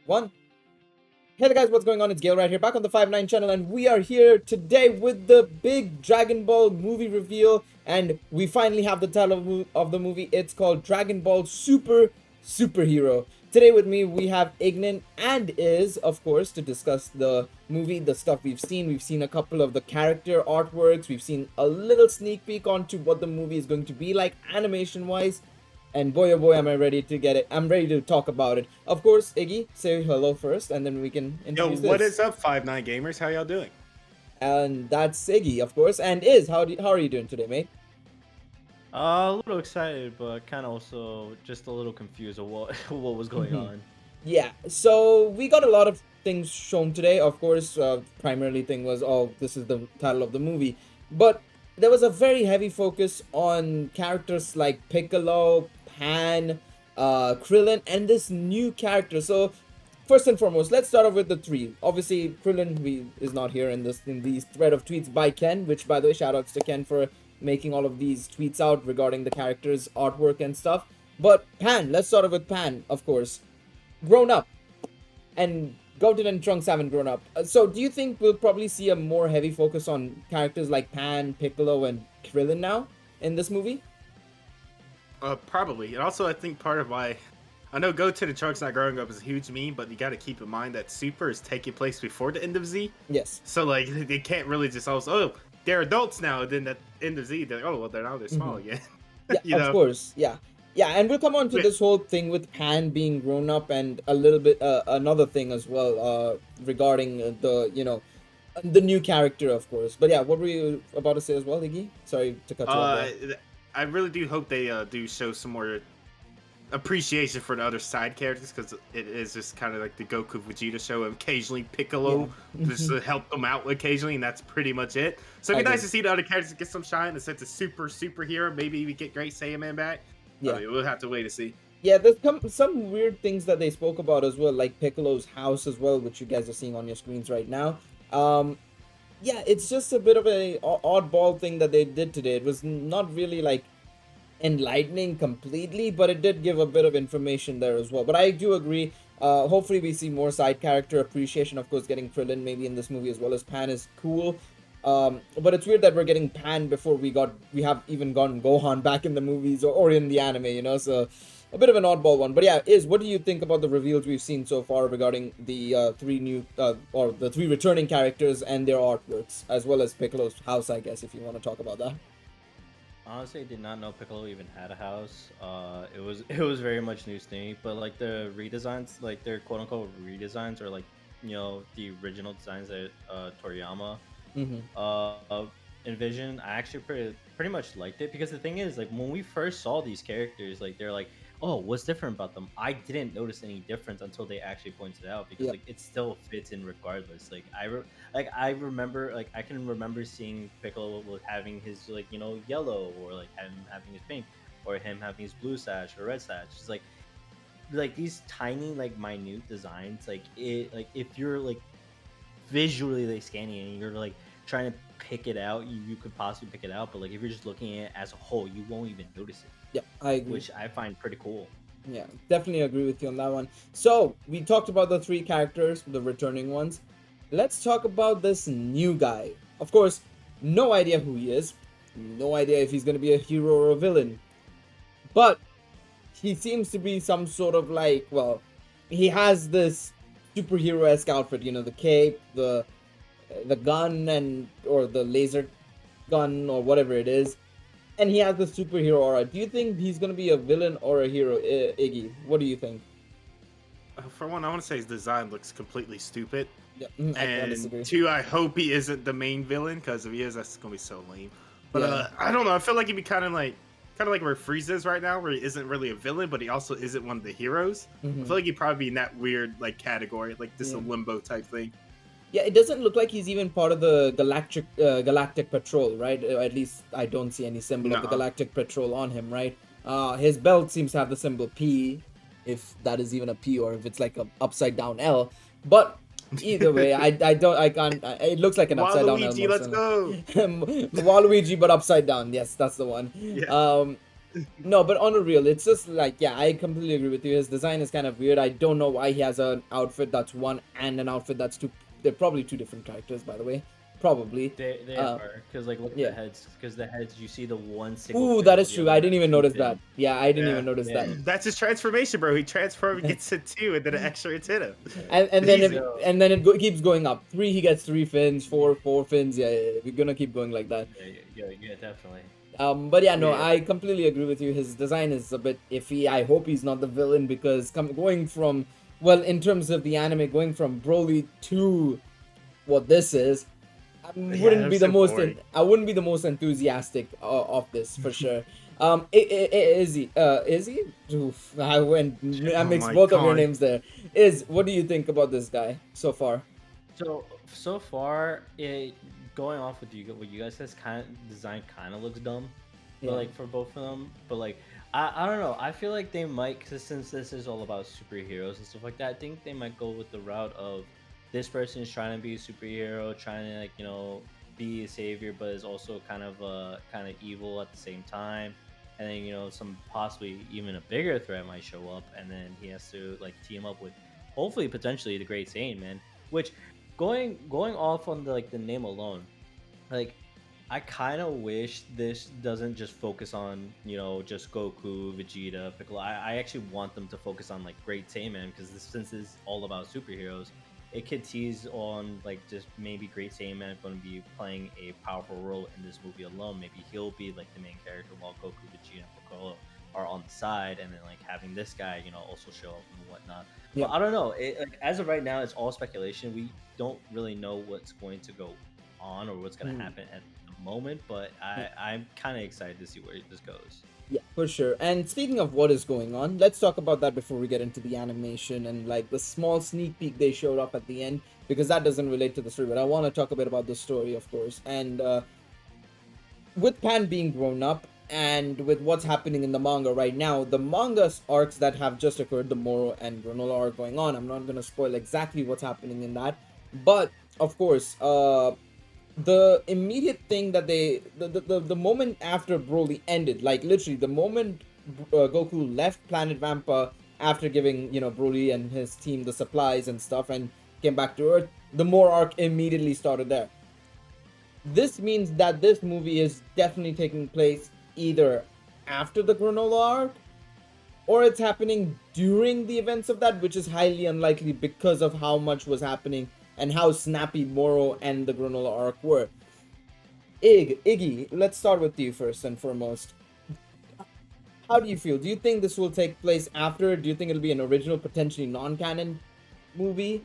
One. Hey there guys, what's going on? It's Galeriot here, back on the 5-9 channel, and we are here today with the big Dragon Ball movie reveal, and we finally have the title of the movie. It's called Dragon Ball Super Superhero. Today with me we have Ignant and Izz, of course, to discuss the movie, the stuff we've seen. We've seen a couple of the character artworks, we've seen a little sneak peek onto what the movie is going to be like animation-wise. And boy, oh boy, am I ready to get it. I'm ready to talk about it. Of course, Iggy, say hello first, and then we can introduce Yo, what this. is up, 5-9 gamers? How y'all doing? And that's Iggy, of course. And Izz, how are you doing today, mate? A little excited, but kind of also just a little confused of what what was going on. Yeah, so we got a lot of things shown today. Of course, primarily thing was, oh, this is the title of the movie. But there was a very heavy focus on characters like Piccolo, Pan, Krillin, and this new character. So first and foremost, let's start off with the three. Obviously, Krillin is not here in these thread of tweets by Ken, which, by the way, shoutouts to Ken for making all of these tweets out regarding the characters' artwork and stuff. But Pan, let's start off with Pan, of course. Grown up, and Goten and Trunks haven't grown up. So do you think we'll probably see a more heavy focus on characters like Pan, Piccolo, and Krillin now in this movie? Probably. And also, I think part of why I know Go to the Trunks not growing up is a huge meme, but you got to keep in mind that Super is taking place before the end of Z. Yes. So like they can't really just also they're adults now. And then at the end of Z, they're they're small again. Yeah, of course. Yeah. Yeah, and we'll come on to this whole thing with Pan being grown up, and a little bit another thing as well regarding the new character, of course. But yeah, what were you about to say as well, Iggy? Sorry to cut you off there. I really do hope they do show some more appreciation for the other side characters, because it is just kind of like the Goku Vegeta show, and occasionally Piccolo just to help them out occasionally, and that's pretty much it. So it'd be nice to see the other characters get some shine, and since it's superhero, maybe we get Great Saiyaman back. Yeah, I mean, we'll have to wait to see. Yeah, there's some weird things that they spoke about as well, like Piccolo's house as well, which you guys are seeing on your screens right now. Yeah, it's just a bit of a oddball thing that they did today. It was not really like enlightening completely, but it did give a bit of information there as well. But I do agree. Hopefully we see more side character appreciation. Of course, getting Krillin maybe in this movie as well as Pan is cool. But it's weird that we're getting Pan before we have even gotten Gohan back in the movies or in the anime, you know, so a bit of an oddball one. But yeah, what do you think about the reveals we've seen so far regarding the the three returning characters and their artworks, as well as Piccolo's house, I guess, if you want to talk about that? Honestly, I did not know Piccolo even had a house. It was very much news to me. But like the redesigns, like their quote unquote redesigns, or like the original designs that Toriyama envision, I actually pretty much liked it, because the thing is, like, when we first saw these characters, like, they're like, oh, what's different about them? I didn't notice any difference until they actually pointed it out, because like it still fits in regardless. Like I remember, like, I can remember seeing Piccolo with having his, like, yellow, or like having his pink, or him having his blue sash or red sash. It's like these tiny, like, minute designs, like if you're like visually like scanning it and you're like trying to pick it out, you could possibly pick it out, but like if you're just looking at it as a whole, you won't even notice it. Yeah, I agree. Which I find pretty cool. Yeah, definitely agree with you on that one. So we talked about the three characters, the returning ones. Let's talk about this new guy. Of course, no idea who he is, no idea if he's going to be a hero or a villain, but he seems to be some sort of, like, well, he has this superhero-esque outfit, the cape, the gun, or the laser gun, or whatever it is, and he has the superhero aura. Do you think he's gonna be a villain or a hero, Iggy? What do you think? For one, I want to say his design looks completely stupid. Yeah, and two, I hope he isn't the main villain, because if he is, that's gonna be so lame. But I don't know. I feel like he'd be kind of like where Frieza is right now, where he isn't really a villain, but he also isn't one of the heroes. I feel like he'd probably be in that weird, like, category, like this a limbo type thing. Yeah, it doesn't look like he's even part of the Galactic Patrol, right? At least I don't see any symbol of the Galactic Patrol on him, right? His belt seems to have the symbol P, if that is even a P, or if it's like a upside down L. But either way, I can't. It looks like an upside down L. Waluigi, let's go. Waluigi, but upside down. Yes, that's the one. Yeah. No, but on a real, it's just like, yeah, I completely agree with you. His design is kind of weird. I don't know why he has an outfit that's one and an outfit that's two. They're probably two different characters, by the way. Probably. They Uh, are, because like look at the yeah. heads, because the heads you see the one single Ooh, fin, that but is the true. other I has didn't even two notice that. fins. Yeah, I didn't Yeah. even notice Yeah. that. That's his transformation, bro. He transforms, gets to 2, and then an extra hits hit him. And then Easy. keeps going up. 3, he gets 3 fins. 4, 4 fins. Yeah, yeah, yeah. We're gonna keep going like that. Yeah, definitely. But yeah, no, Yeah. I completely agree with you. His design is a bit iffy. I hope he's not the villain because going from, well, in terms of the anime, going from Broly to what this is, Yeah, that was so boring. I wouldn't be the most enthusiastic of this for sure. Is he? Oof, I Oh mixed my both of your god. names there. What do you think about this guy so far? So far, going off with what you guys says, kind of design kind of looks dumb, Yeah. but like for both of them, but like I don't know. I feel like they might, cause since this is all about superheroes and stuff like that, I think they might go with the route of this person is trying to be a superhero, trying to, like, be a savior, but is also kind of evil at the same time. And then, some possibly even a bigger threat might show up, and then he has to like team up with, hopefully, potentially the Great Saiyan, man. Which, going off on the name alone, like, I kind of wish this doesn't just focus on, just Goku, Vegeta, Piccolo. I actually want them to focus on like Great Saiyan, because since this is all about superheroes, it could tease on like just maybe Great Saiyan going to be playing a powerful role in this movie alone. Maybe he'll be like the main character while Goku, Vegeta, and Piccolo are on the side, and then like having this guy, also show up and whatnot. Yeah. But I don't know. Like, as of right now, it's all speculation. We don't really know what's going to go on or what's going to happen at the moment. But I'm kind of excited to see where this goes. Yeah, for sure. And speaking of what is going on, let's talk about that before we get into the animation and like the small sneak peek they showed up at the end, because that doesn't relate to the story. But I want to talk a bit about the story, of course. And with Pan being grown up and with what's happening in the manga right now, the manga arcs that have just occurred, the Moro and Granola arc going on, I'm not going to spoil exactly what's happening in that. But of course, the immediate thing that the moment after Broly ended, like literally the moment Goku left Planet Vampa after giving Broly and his team the supplies and stuff and came back to Earth, the Moro arc immediately started there. This means that this movie is definitely taking place either after the Granola arc or it's happening during the events of that, which is highly unlikely because of how much was happening and how snappy Moro and the Granola arc were. Iggy, let's start with you first and foremost. How do you feel? Do you think this will take place after? Do you think it'll be an original, potentially non-canon movie?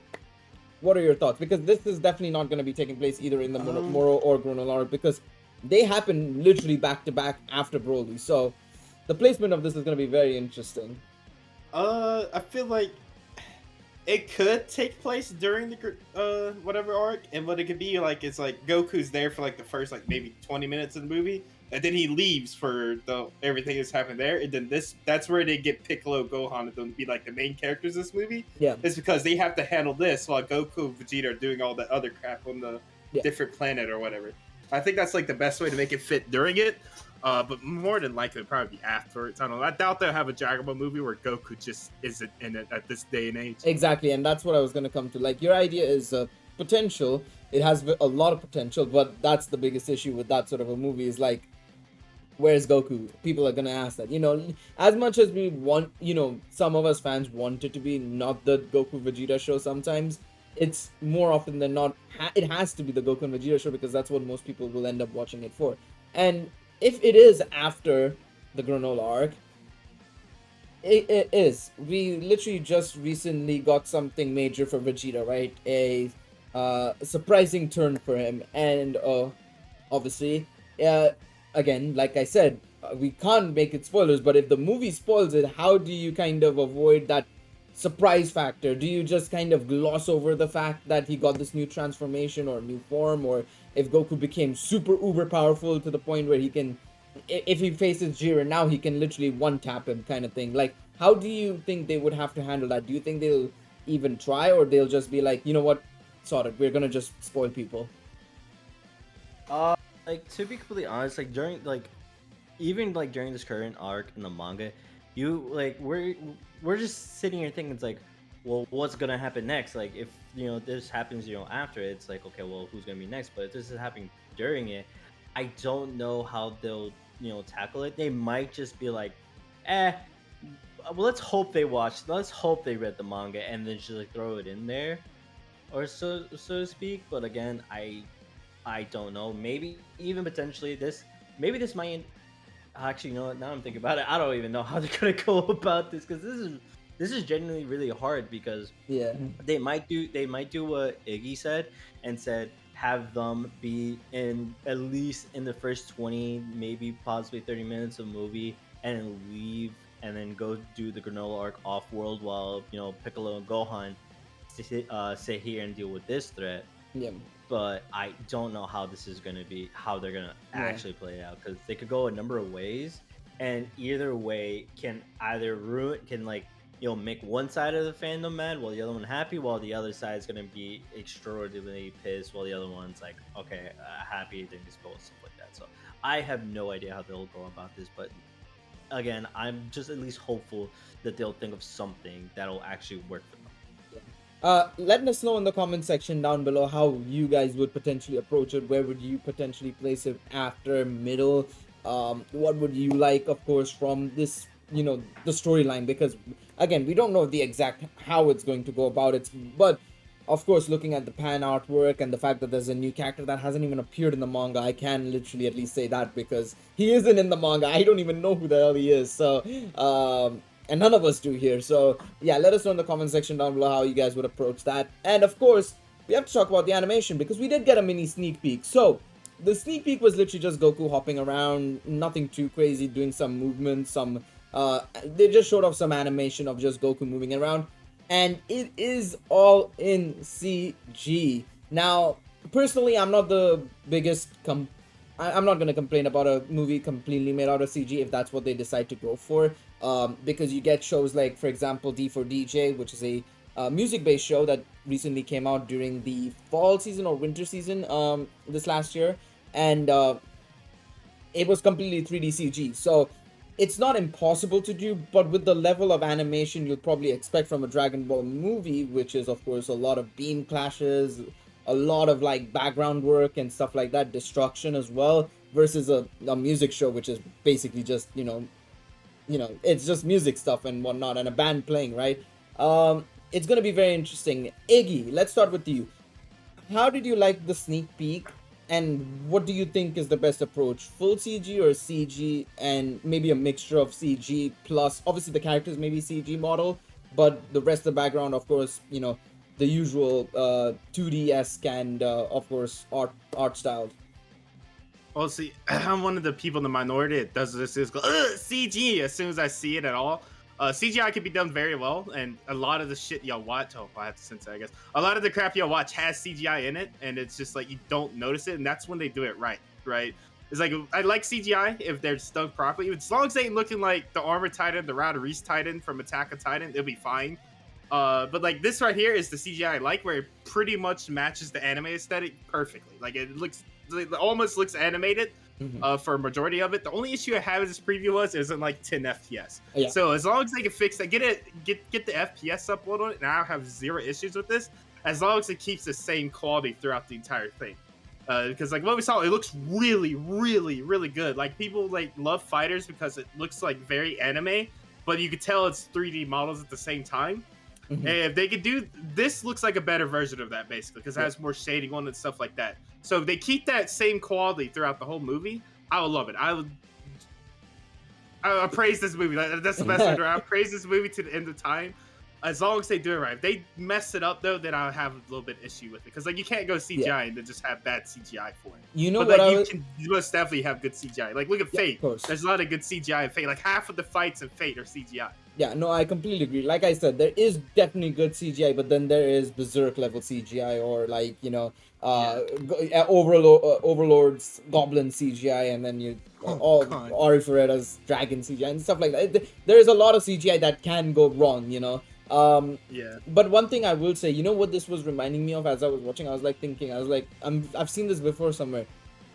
What are your thoughts? Because this is definitely not going to be taking place either in the Moro or Granola arc, because they happen literally back to back after Broly. So the placement of this is going to be very interesting. I feel like it could take place during the whatever arc, and what it could be like is like Goku's there for like the first like maybe 20 minutes of the movie, and then he leaves for everything that's happened there, and then that's where they get Piccolo, Gohan, and them be like the main characters of this movie. Yeah, it's because they have to handle this while Goku and Vegeta are doing all that other crap on the different planet or whatever. I think that's like the best way to make it fit during it. But more than likely, it'll probably be afterwards. I don't know. I doubt they'll have a Dragon Ball movie where Goku just isn't in it at this day and age. Exactly, and that's what I was going to come to. Like, your idea is potential. It has a lot of potential, but that's the biggest issue with that sort of a movie is like, where's Goku? People are going to ask that. As much as we want, some of us fans want it to be not the Goku Vegeta show sometimes, it's more often than not, it has to be the Goku and Vegeta show because that's what most people will end up watching it for. And if it is after the Granola arc, it is. We literally just recently got something major for Vegeta, right? A surprising turn for him, and obviously, again, like I said, we can't make it spoilers. But if the movie spoils it, how do you kind of avoid that surprise factor? Do you just kind of gloss over the fact that he got this new transformation or new form, or if Goku became super uber powerful to the point where he can, if he faces Jiren now, he can literally one tap him kind of thing? Like, how do you think they would have to handle that? Do you think they'll even try, or they'll just be like, you know what, sort it, we're gonna just spoil people? Like, to be completely honest, like during like even like during this current arc in the manga, you like we're just sitting here thinking it's like, well, what's gonna happen next? Like if this happens, after it's like, okay, well, who's gonna be next? But if this is happening during it, I don't know how they'll tackle it. They might just be like, eh, well, let's hope they read the manga and then just like throw it in there, or so to speak. But again, I don't know. Maybe even potentially maybe this might actually, what? Now I'm thinking about it. I don't even know how they're gonna go about this because this is genuinely really hard because Yeah. they might do what Iggy said and said have them be in at least in the first 20, maybe possibly 30 minutes of movie and then leave and then go do the granola arc off world while Piccolo and Gohan sit here and deal with this threat. Yeah. But I don't know how this is going to be, how they're going to Yeah. actually play it out because they could go a number of ways, and either way can either make one side of the fandom mad while the other one happy, while the other side is going to be extraordinarily pissed while the other one's like, okay, happy, then just go and stuff like that. So I have no idea how they'll go about this, but again, I'm just at least hopeful that they'll think of something that'll actually work for them. Let us know in the comment section down below how you guys would potentially approach it. Where would you potentially place it, after, middle? What would you like, of course, from this, the storyline? Because again, we don't know the exact how it's going to go about it, but of course, looking at the pan artwork and the fact that there's a new character that hasn't even appeared in the manga, I can literally at least say that because he isn't in the manga. I don't even know who the hell he is. So, and none of us do here. So yeah, let us know in the comment section down below how you guys would approach that. And of course, we have to talk about the animation because we did get a mini sneak peek. So the sneak peek was literally just Goku hopping around, nothing too crazy, doing some movements, they just showed off some animation of just Goku moving around, and it is all in CG. Now, personally, I'm not the biggest I'm not gonna complain about a movie completely made out of CG if that's what they decide to go for, because you get shows like, for example, D4DJ, which is a music-based show that recently came out during the fall season or winter season this last year, and it was completely 3D CG. So it's not impossible to do, but with the level of animation you'll probably expect from a Dragon Ball movie, which is of course a lot of beam clashes, a lot of like background work and stuff like that, destruction as well, versus a music show which is basically just it's just music stuff and whatnot and a band playing, right? It's gonna be very interesting. Iggy, let's start with you. How did you like the sneak peek, and what do you think is the best approach? Full CG or CG and maybe a mixture of CG plus, obviously the characters maybe CG model, but the rest of the background, of course, the usual 2D-esque and of course art styled. Well, see, I'm one of the people in the minority that does this is go CG as soon as I see it at all. CGI can be done very well, and a lot of the shit y'all watch, I have to censor, I guess. A lot of the crap y'all watch has CGI in it, and it's just like you don't notice it, and that's when they do it right? It's like, I like CGI if they're done properly. As long as they ain't looking like the Armor Titan, the Router Titan from Attack on Titan, it'll be fine. But like this right here is the CGI I like, where it pretty much matches the anime aesthetic perfectly. Like it almost looks animated. For a majority of it. The only issue I have with this preview isn't like 10 FPS. Yeah. So as long as they can fix that, get the FPS up a little bit, and I have zero issues with this, as long as it keeps the same quality throughout the entire thing. Because like what we saw, it looks really, really, really good. Like people like love Fighters because it looks like very anime, but you could tell it's 3D models at the same time. And if they could do this, looks like a better version of that basically, because it has more shading on it and stuff like that. So if they keep that same quality throughout the whole movie, I would love it. I praise this movie. That's the best way to. I praise this movie to the end of time. As long as they do it right. If they mess it up though, then I'll have a little bit issue with it. Because like you can't go CGI and then just have bad CGI for it. You know but, what? Like, you most definitely have good CGI. Like look at Fate. There's a lot of good CGI in Fate. Like half of the fights in Fate are CGI. Yeah, no, I completely agree. Like I said, there is definitely good CGI, but then there is Berserk level CGI, or like Overlord's Goblin CGI, and then Arifureta's Dragon CGI and stuff like that. There is a lot of CGI that can go wrong, But one thing I will say, what this was reminding me of as I was watching, I was like thinking, I've seen this before somewhere.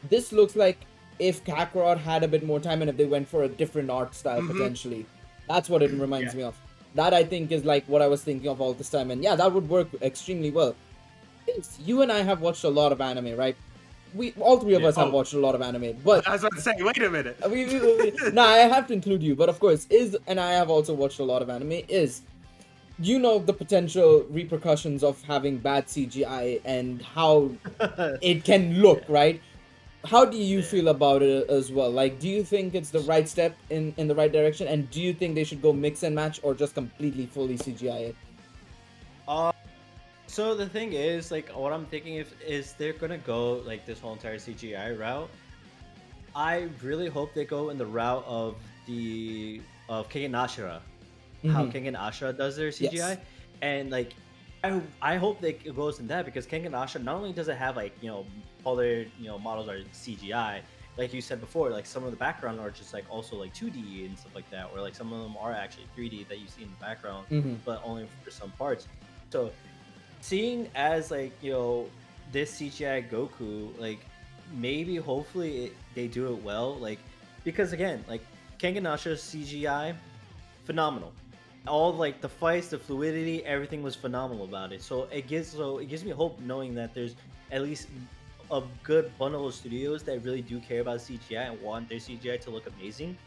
This looks like if Kakarot had a bit more time and if they went for a different art style potentially. That's what it reminds me of. That I think is like what I was thinking of all this time, and yeah, that would work extremely well. You and I have watched a lot of anime, right? We all three of us have watched a lot of anime, but I was about to say, wait a minute. Nah, I have to include you, but of course, Izz and I have also watched a lot of anime. Izz, you know the potential repercussions of having bad CGI and how it can look, right? How do you feel about it as well? Like, do you think it's the right step in the right direction, and do you think they should go mix and match or just completely fully CGI it? So the thing is, like, what I'm thinking is they're gonna go like this whole entire CGI route. I really hope they go in the route of King and Ashura, how King and Ashura does their CGI, Yes. and like I hope they it goes in that because King and Ashura not only does it have like all their models are CGI, like you said before, like some of the background are just like also like 2D and stuff like that, or like some of them are actually 3D that you see in the background, but only for some parts. So seeing as like this CGI Goku, like maybe hopefully they do it well, like because again, like Kanganasha's CGI, phenomenal. All like the fights, the fluidity, everything was phenomenal about it. So it gives me hope knowing that there's at least a good bundle of studios that really do care about CGI and want their CGI to look amazing.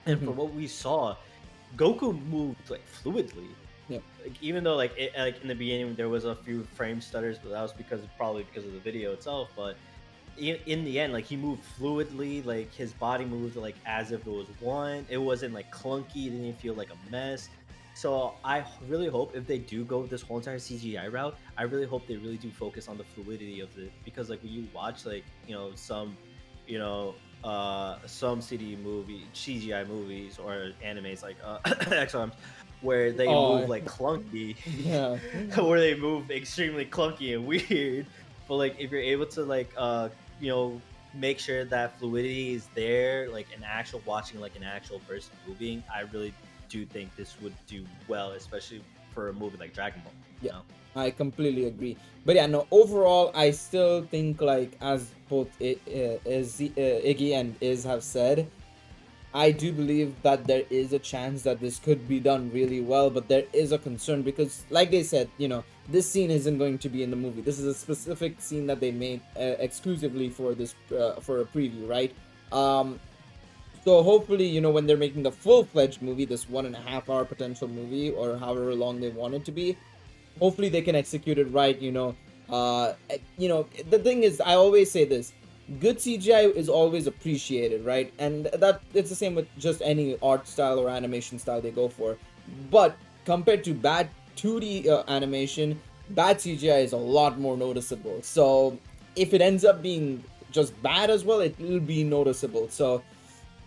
And for what we saw, Goku moved like fluidly. Yeah. Like, even though like in the beginning there was a few frame stutters, but that was probably because of the video itself. But in the end, like he moved fluidly, like his body moved like as if it was one. It wasn't like clunky. It didn't feel like a mess. So I really hope if they do go this whole entire CGI route, I really hope they really do focus on the fluidity of it, because like when you watch like some some CGI movies or animes like XRMs where they move like clunky, where they move extremely clunky and weird. But like if you're able to like make sure that fluidity is there, like watching like an actual person moving, I really do think this would do well, especially for a movie like Dragon Ball. Yeah, I completely agree. But yeah, no, overall, I still think, like, as both Iggy and Izz have said, I do believe that there is a chance that this could be done really well, but there is a concern because, like they said, this scene isn't going to be in the movie. This is a specific scene that they made exclusively for this for a preview, right? So hopefully, when they're making the full-fledged movie, this 1.5 hour potential movie, or however long they want it to be, hopefully they can execute it right. The thing is, I always say this: good CGI is always appreciated, right? And that it's the same with just any art style or animation style they go for. But compared to bad 2D animation, bad CGI is a lot more noticeable. So if it ends up being just bad as well, it will be noticeable. So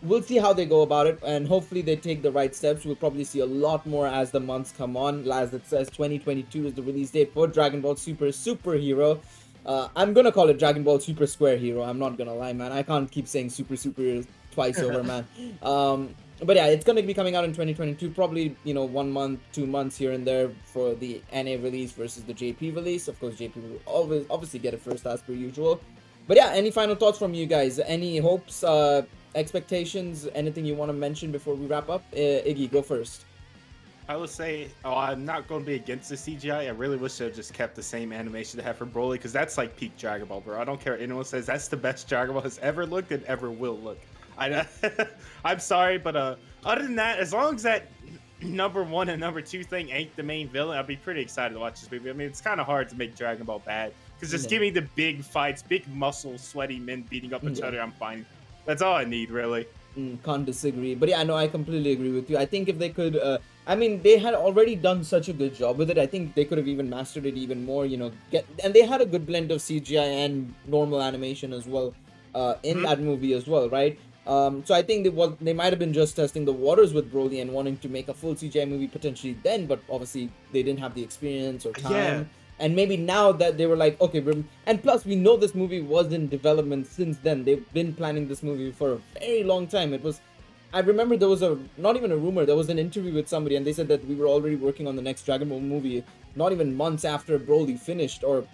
we'll see how they go about it, and hopefully they take the right steps. We'll probably see a lot more as the months come on. As it says, 2022 is the release date for Dragon Ball Super Hero. I'm gonna call it Dragon Ball Super Square Hero. I'm not gonna lie, man. I can't keep saying Super twice over, man. But yeah, it's gonna be coming out in 2022. Probably 1 month, 2 months here and there for the NA release versus the JP release. Of course, JP will obviously get it first as per usual. But yeah, any final thoughts from you guys? Any hopes? Expectations, anything you want to mention before we wrap up? Iggy, go first. I would say, I'm not going to be against the CGI. I really wish they had just kept the same animation they had for Broly, because that's like peak Dragon Ball, bro. I don't care what anyone says. That's the best Dragon Ball has ever looked and ever will look. I'm sorry, but other than that, as long as that number 1 and number 2 thing ain't the main villain, I'll be pretty excited to watch this movie. I mean, it's kind of hard to make Dragon Ball bad, because just give me the big fights, big muscle, sweaty men beating up each other. I'm fine. That's all I need, really. Can't disagree. But yeah, no, I completely agree with you. I think if they could, they had already done such a good job with it. I think they could have even mastered it even more, and they had a good blend of CGI and normal animation as well in that movie as well, right? So I think they might have been just testing the waters with Broly and wanting to make a full CGI movie potentially then, but obviously they didn't have the experience or time. Yeah. And maybe now that they were like, okay, and plus we know this movie was in development since then. They've been planning this movie for a very long time. I remember there was not even a rumor, there was an interview with somebody and they said that we were already working on the next Dragon Ball movie, not even months after Broly finished or,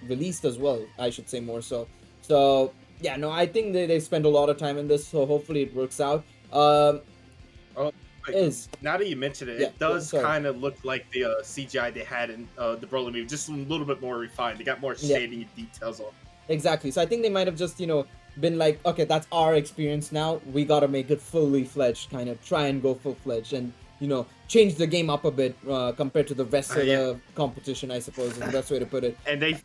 released as well, I should say more so. So yeah, no, I think they spent a lot of time in this, so hopefully it works out. Oh, like, Is now that you mention it, yeah, it does sorry. kind of look like the CGI they had in the Broly movie, just a little bit more refined. They got more Yeah, shading and details on. exactly. So I think they might have just been like, okay, that's our experience now. We gotta make it fully fledged, kind of try and go full fledged, and change the game up a bit compared to the rest of Yeah, the competition. I suppose is the best way to put it. and they've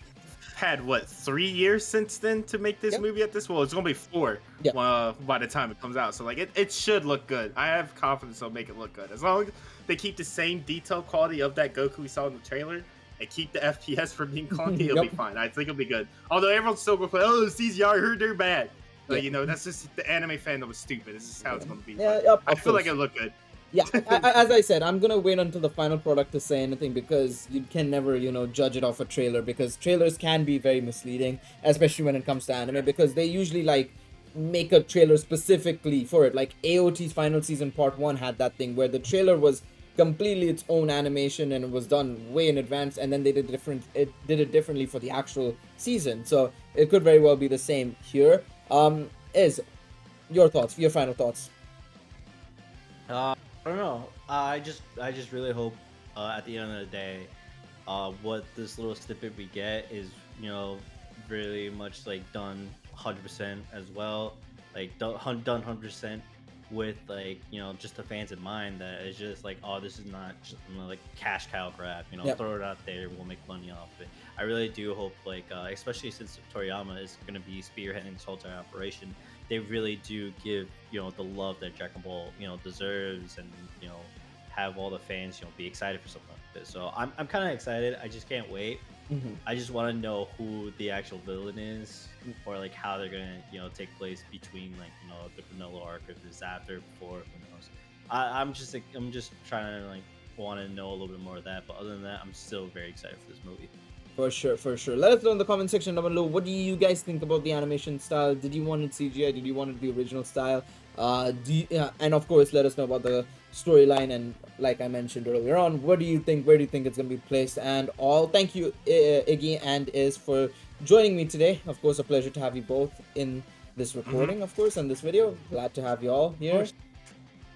had what 3 years since then to make this Yep. movie at this. Well, it's gonna be 4 Yeah. by the time it comes out. So like it should look good. I have confidence they'll make it look good as long as they keep the same detail quality of that Goku we saw in the trailer and keep the FPS from being clunky. It'll be Yep. fine. I think it'll be good. Although everyone's still gonna play, oh, CGI, I heard they're bad. But Yeah. that's just the anime fandom is stupid. This is how it's gonna be. Yeah, But yep, I of feel like course. it looked good. Yeah, as I said, I'm gonna wait until the final product to say anything because you can never, judge it off a trailer because trailers can be very misleading, especially when it comes to anime because they usually like make a trailer specifically for it. Like AOT's Final Season Part 1 had that thing where the trailer was completely its own animation and it was done way in advance, and then they did it differently for the actual season. So it could very well be the same here. Is your final thoughts? I don't know. I just really hope at the end of the day, what this little snippet we get is really much like done 100% as well, like done 100% with like just the fans in mind. That it's just like, oh, this is not just like cash cow grab. Yep. Throw it out there, we'll make money off it. I really do hope like especially since Toriyama is going to be spearheading this whole entire operation, they really do give the love that Dragon Ball deserves, and have all the fans be excited for something like this. So I'm kind of excited. I just can't wait. Mm-hmm. I just want to know who the actual villain is, or like how they're gonna take place between like the vanilla arc or the after, before, who knows. I'm just trying to like want to know a little bit more of that. But other than that, I'm still very excited for this movie. For sure, for sure. Let us know in the comment section down below. What do you guys think about the animation style? Did you want it CGI? Did you want it the original style? And of course, let us know about the storyline. And like I mentioned earlier on, what do you think? Where do you think it's gonna be placed? And all. Thank you, Iggy and Izz, for joining me today. Of course, a pleasure to have you both in this recording. Of course, and this video. Glad to have you all here.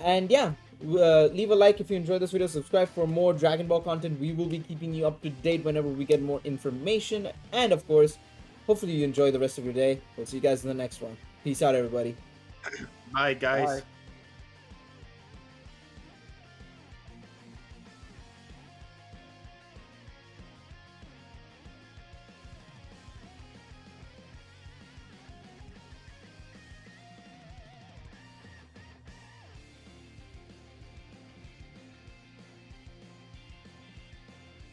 And yeah, leave a like if you enjoyed this video. Subscribe for more Dragon Ball content. We will be keeping you up to date whenever we get more information. And of course, hopefully you enjoy the rest of your day. We'll see you guys in the next one. Peace out, everybody. Bye, guys. Bye.